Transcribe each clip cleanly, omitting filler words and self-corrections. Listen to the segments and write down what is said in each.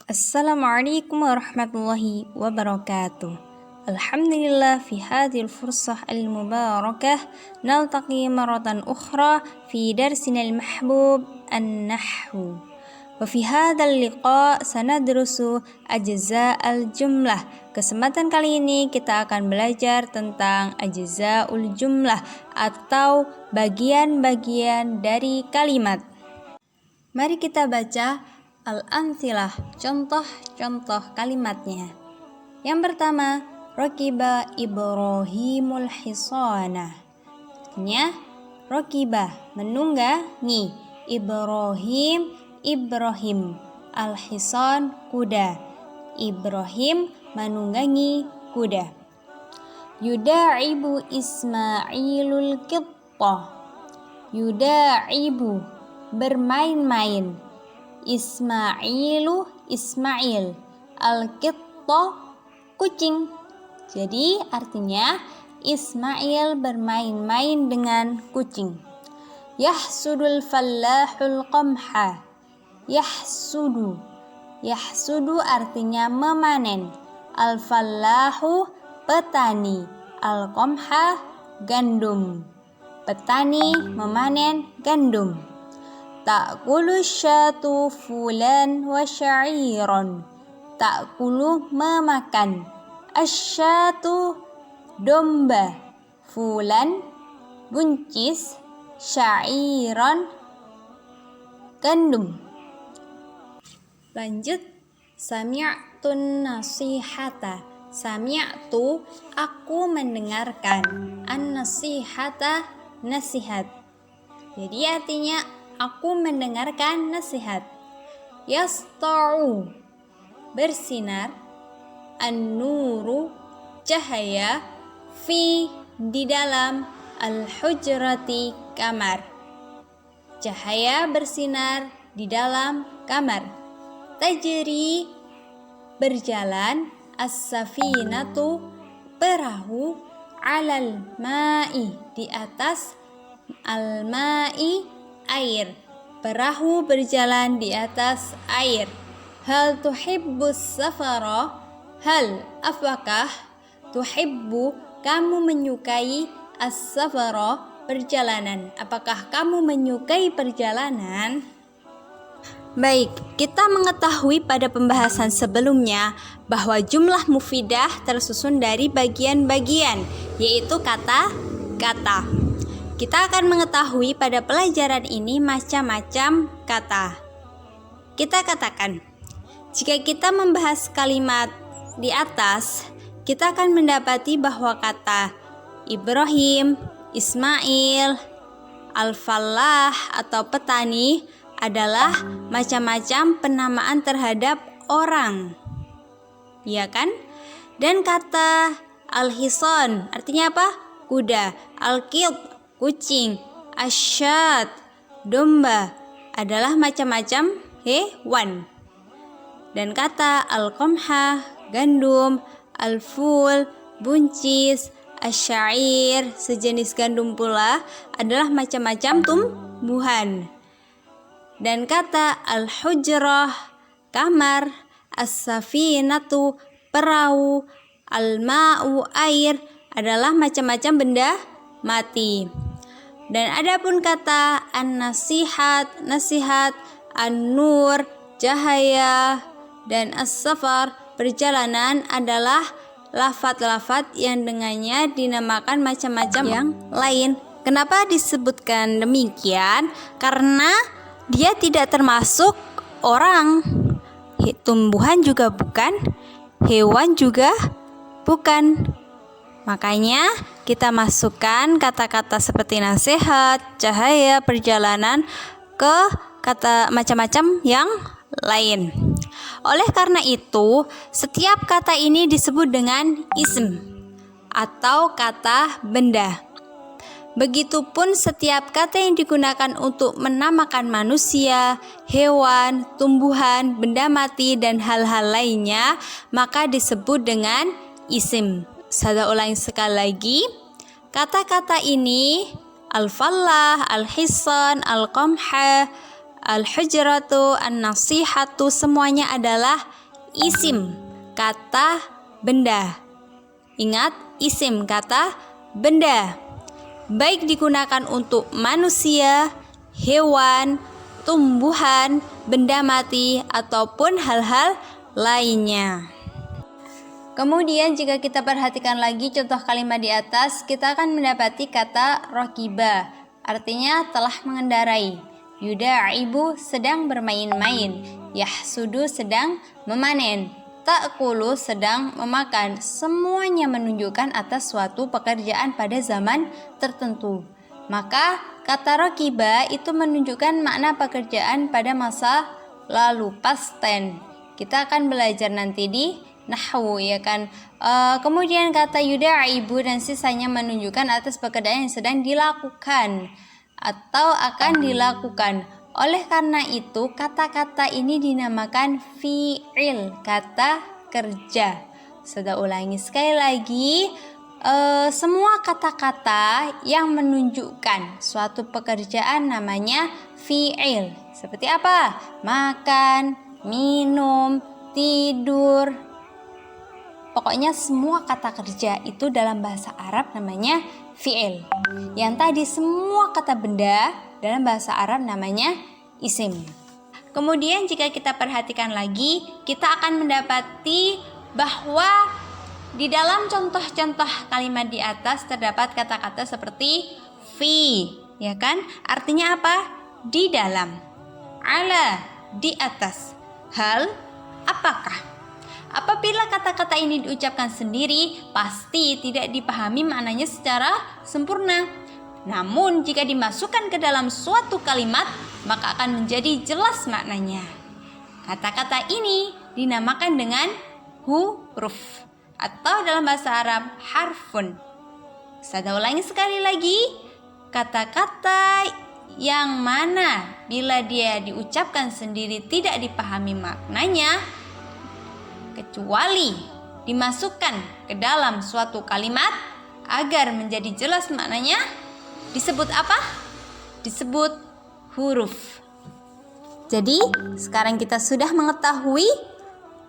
Assalamualaikum warahmatullahi wabarakatuh. Alhamdulillah fi hadhihi al-fursah al-mubarakah naltaqi maratan ukhra fi darsina al-mahbub an-nahwu. Wa fi hadzal liqa sanadrusu ajza' al-jumlah. Kesempatan kali ini kita akan belajar tentang ajza'ul jumlah atau bagian-bagian dari kalimat. Mari kita baca al-amthilah, contoh-contoh kalimatnya. Yang pertama, rakiba Ibrahimul hisana. Artinya, rakiba menunggangi, Ibrahim, al-hisan kuda. Ibrahim menunggangi kuda. Yuda'ibu Ismailul qittah. Yuda'ibu bermain-main. Ismail, al-qitta kucing. Jadi artinya Ismail bermain-main dengan kucing. Yahsudul fallahul qamha. Yahsudu artinya memanen. Al-fallahu petani. Al-qamha gandum. Petani memanen gandum. Ta'kulu syatu fulan wa sya'iron. Ta'kulu memakan. Asyatu domba. Fulan buncis. Sya'iron gandum. Lanjut. Sami'tun nasihata. Sami'tu aku mendengarkan. An-nasihata nasihat. Jadi artinya aku mendengarkan nasihat. Yasta'u bersinar. An-nuru cahaya. Fi di dalam. Al-hujrati kamar. Cahaya bersinar di dalam kamar. Tajri berjalan. As-safinatu perahu. Alal ma'i di atas. Al-ma'i air. Perahu berjalan di atas air. Hal tuhibbus safara? Hal apakah? Tuhibbu kamu menyukai as-safara perjalanan? Apakah kamu menyukai perjalanan? Baik, kita mengetahui pada pembahasan sebelumnya bahwa jumlah mufidah tersusun dari bagian-bagian, yaitu kata-kata. Kita akan mengetahui pada pelajaran ini macam-macam kata. Kita katakan, jika kita membahas kalimat di atas, kita akan mendapati bahwa kata Ibrahim, Ismail, al-fallah atau petani adalah macam-macam penamaan terhadap orang. Iya kan? Dan kata al-hisan artinya apa? Kuda. Al-qitt kucing. Asyat domba adalah macam-macam hewan. Dan kata al-qamha gandum, al-ful buncis, asyair sejenis gandum pula adalah macam-macam tumbuhan. Dan kata al-hujrah kamar, as-safinatu perahu, al-ma'u air adalah macam-macam benda mati. Dan adapun kata an-nasihat nasihat, an-nur cahaya, dan as-safar perjalanan adalah lafadz-lafadz yang dengannya dinamakan macam-macam yang lain. Kenapa disebutkan demikian? Karena dia tidak termasuk orang. Tumbuhan juga bukan, hewan juga bukan. Makanya kita masukkan kata-kata seperti nasihat, cahaya, perjalanan ke kata macam-macam yang lain. Oleh karena itu, setiap kata ini disebut dengan ism atau kata benda. Begitupun setiap kata yang digunakan untuk menamakan manusia, hewan, tumbuhan, benda mati, dan hal-hal lainnya, maka disebut dengan isim. Saya ulangi sekali lagi. Kata-kata ini al-fallah, al-hisan, al-qamha, al-hujratu, an-nasihatu, semuanya adalah isim, kata benda. Ingat, isim, kata benda. Baik digunakan untuk manusia, hewan, tumbuhan, benda mati, ataupun hal-hal lainnya. Kemudian jika kita perhatikan lagi contoh kalimat di atas, kita akan mendapati kata rokiba, artinya telah mengendarai. Yuda'ibu, sedang bermain-main. Yahsudu, sedang memanen. Ta'kulu, sedang memakan. Semuanya menunjukkan atas suatu pekerjaan pada zaman tertentu. Maka kata rokiba itu menunjukkan makna pekerjaan pada masa lalu, past tense. Kita akan belajar nanti di nahwu, ya kan. Kemudian kata yuda'ibu dan sisanya menunjukkan atas pekerjaan yang sedang dilakukan atau akan dilakukan. Oleh karena itu kata-kata ini dinamakan fi'il, kata kerja. Saya ulangi sekali lagi, semua kata-kata yang menunjukkan suatu pekerjaan namanya fi'il. Seperti apa? Makan, minum, tidur. Pokoknya semua kata kerja itu dalam bahasa Arab namanya fi'il. Yang tadi semua kata benda dalam bahasa Arab namanya isim. Kemudian jika kita perhatikan lagi, kita akan mendapati bahwa di dalam contoh-contoh kalimat di atas terdapat kata-kata seperti fi, ya kan? Artinya apa? Di dalam. Ala, di atas. Hal, apakah? Apabila kata-kata ini diucapkan sendiri, pasti tidak dipahami maknanya secara sempurna. Namun jika dimasukkan ke dalam suatu kalimat, maka akan menjadi jelas maknanya. Kata-kata ini dinamakan dengan huruf atau dalam bahasa Arab harfun. Saya ulangi sekali lagi, kata-kata yang mana bila dia diucapkan sendiri tidak dipahami maknanya, kecuali dimasukkan ke dalam suatu kalimat agar menjadi jelas maknanya, disebut apa? Disebut huruf. Jadi sekarang kita sudah mengetahui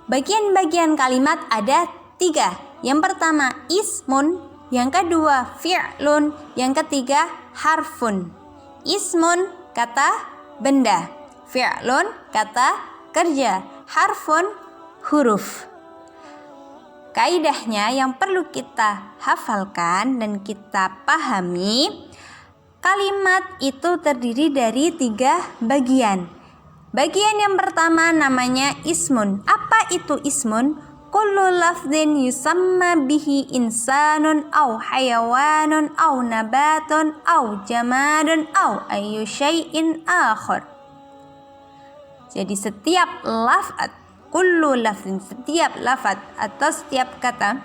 bagian-bagian kalimat ada 3. Yang pertama ismun, yang kedua fi'lun, yang ketiga harfun. Ismun, kata benda. Fi'lun, kata kerja. Harfun, huruf. Kaidahnya yang perlu kita hafalkan dan kita pahami, kalimat itu terdiri dari 3 bagian. Bagian yang pertama namanya ismun. Apa itu ismun? Kullu lafdhin yusamma bihi insanun au hayawanun au nabatun au jamadun au ayyu syai'in akhar. Jadi setiap lafaz, kullu lafzin, setiap lafaz atau setiap kata,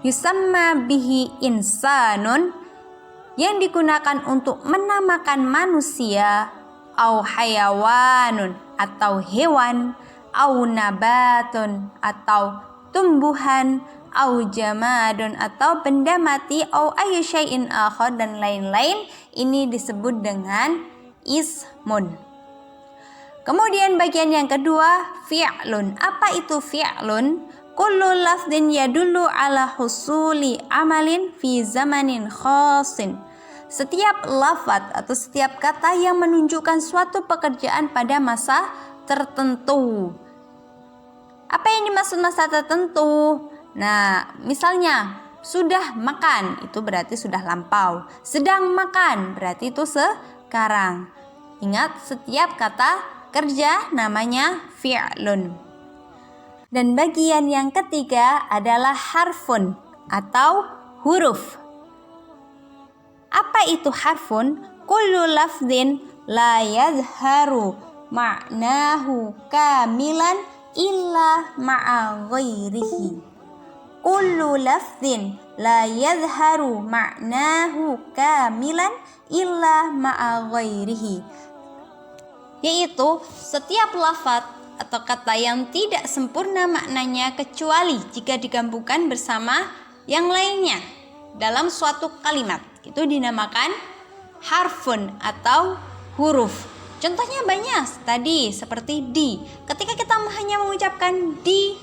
yusamma bihi insanun, yang digunakan untuk menamakan manusia, au hayawanun, atau hewan, au nabatun, atau tumbuhan, au jamadun, atau benda mati, au ayyu syai'in akhar, dan lain-lain, ini disebut dengan ismun. Kemudian bagian yang kedua, fi'lun. Apa itu fi'lun? Kullu lafdhin yadullu ala husuli amalin fi zamanin khasin. Setiap lafaz atau setiap kata yang menunjukkan suatu pekerjaan pada masa tertentu. Apa yang dimaksud masa tertentu? Nah, misalnya sudah makan, itu berarti sudah lampau. Sedang makan, berarti itu sekarang. Ingat, setiap kata kerja namanya fi'lun. Dan bagian yang ketiga adalah harfun atau huruf. Apa itu harfun? Kullu lafdhin la yadharu ma'nahu kamilan illa ma'a ghairihi. Kullu lafdhin la yadharu ma'nahu kamilan illa ma'a ghairihi. Yaitu setiap lafaz atau kata yang tidak sempurna maknanya kecuali jika digabungkan bersama yang lainnya dalam suatu kalimat. Itu dinamakan harfun atau huruf. Contohnya banyak tadi seperti di. Ketika kita hanya mengucapkan di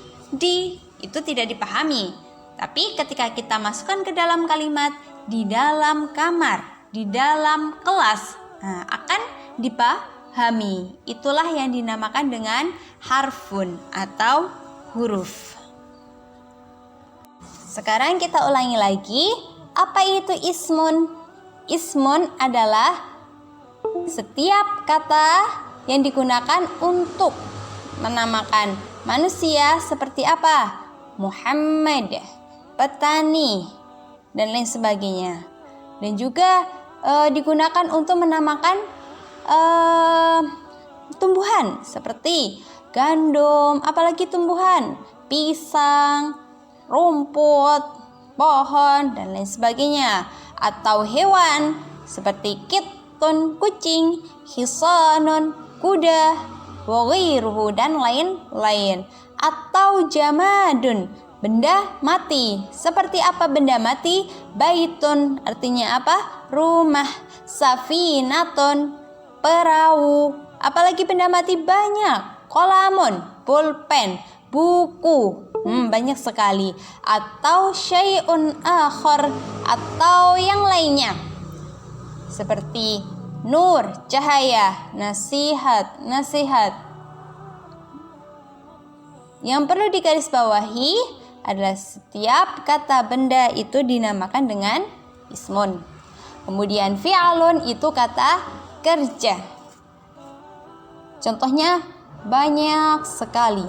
itu tidak dipahami. Tapi ketika kita masukkan ke dalam kalimat di dalam kamar, di dalam kelas, akan dipahami. Itulah yang dinamakan dengan harfun atau huruf. Sekarang kita ulangi lagi. Apa itu ismun? Ismun adalah setiap kata yang digunakan untuk menamakan manusia seperti apa? Muhammad, petani, dan lain sebagainya. Dan juga digunakan untuk menamakan tumbuhan seperti gandum, apalagi tumbuhan, pisang, rumput, pohon, dan lain sebagainya. Atau hewan seperti kitun, kucing, hisanun, kuda, waghairuhu, dan lain-lain. Atau jamadun, benda mati. Seperti apa benda mati? Baitun, artinya apa? Rumah. Safinatun, perahu. Apalagi benda mati banyak. Kolamun, pulpen, buku, banyak sekali. Atau syai'un akhar, atau yang lainnya seperti nur, cahaya, nasihat. Yang perlu digarisbawahi adalah setiap kata benda itu dinamakan dengan ismun. Kemudian fi'alun itu kata kerja. Contohnya banyak sekali.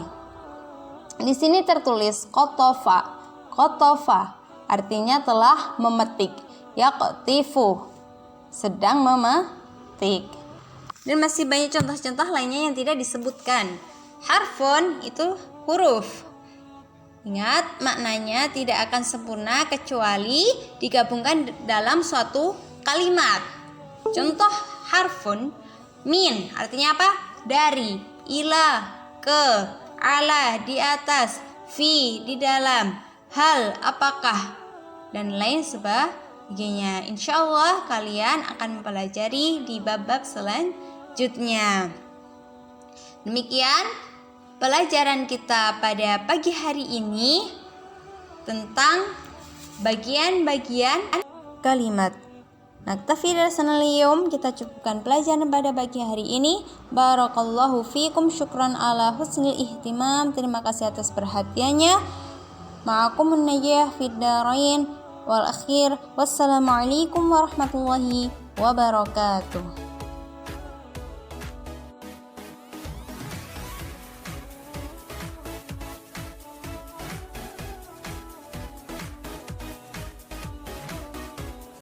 Di sini tertulis kotofa. Kotofa artinya telah memetik. Yaqtifu, sedang memetik. Dan masih banyak contoh-contoh lainnya yang tidak disebutkan. Harfun itu huruf. Ingat, maknanya tidak akan sempurna kecuali digabungkan dalam suatu kalimat. Contoh harfun, min artinya apa? Dari, ila, ke, ala di atas, fi di dalam, hal apakah, dan lain sebagainya. Insya Allah kalian akan mempelajari di bab-bab selanjutnya. Demikian pelajaran kita pada pagi hari ini tentang bagian-bagian kalimat. Naktafi darsanal yaum, kita cukupkan pelajaran pada pagi hari ini. Barakallahu fiikum, syukran ala husnil ihtimam. Terima kasih atas perhatiannya. Ma'akumun najah fid darain wal akhir. Wassalamualaikum warahmatullahi wabarakatuh.